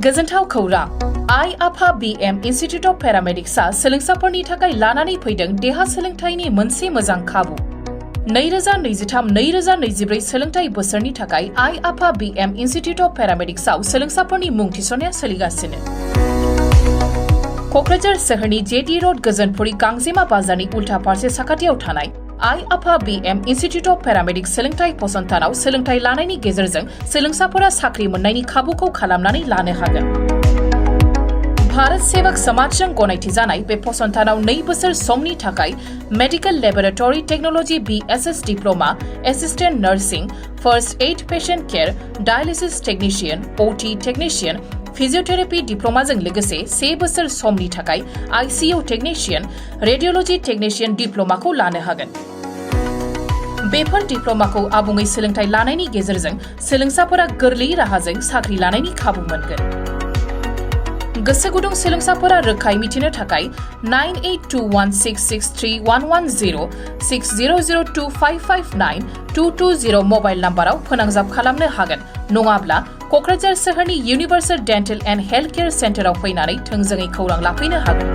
गोजोनथाव खौरां आइ आफा BM इन्स्टिट्यूट अफ पेरामेडिक्सआ सोलोंसाफोरनि थाखाय लानानै फैदों देहा सोलोंथाइनि मोनसे मोजां खाबु 2023-2024 सोलोंथाइ बोसोरनि थाखाय आइ आफा BM इन्स्टिट्यूट अफ पेरामेडिक्सआव सोलोंसाफोरनि मुं थिसननाया सोलिगासिनो क'क्राझार सोहोरनि जेटी रोड गोजोनपुरी गांजेमा बाजारनि उल्था फारसे साखाथियाव थानाय आइ आफा BM इन्स्टिट्यूट अफ पेरामेडिक्स सोलोंथाइ फसंथानाव सोलोंथाइ लानायनि गेजेरजों सोलोंसाफोरा साख्रि मोननायनि खाबुखौ खालामनानै लानो हागोन। भारत सेवक समाजजों गनायथि जानाय बे फसंथानाव 2 बोसोर समनि थाखाय medical laboratory technology BSS diploma, assistant nursing, first aid patient care, dialysis technician, OT technician, physiotherapy डिप्लोमाजों लोगोसे 1 बोसोर समनि थाखाय ICU टेक्निशियन, रेडियोलॉजी टेक्निशियन डिप्लोमाखौ लानो हागोन। बेफोर डिप्लोमाखौ आबुङै सोलोंथाइ लानायनि गेजेरजों सोलोंसाफोरा गोरलै राहाजों साख्रि लानायनि खाबु मोनगोन। गोसो गुदुं सोलोंसाफोरा रोखायै मिथिनो थाखाय 9821663110 6002559220 मबाइल नाम्बाराव फोनांजाब खालामनो हागोन नङाब्ला क'क्राझार सोहोरनि universal dental and health care सेन्टाराव फैनानै थोंजोङै खौरां लाफैनो हागोन।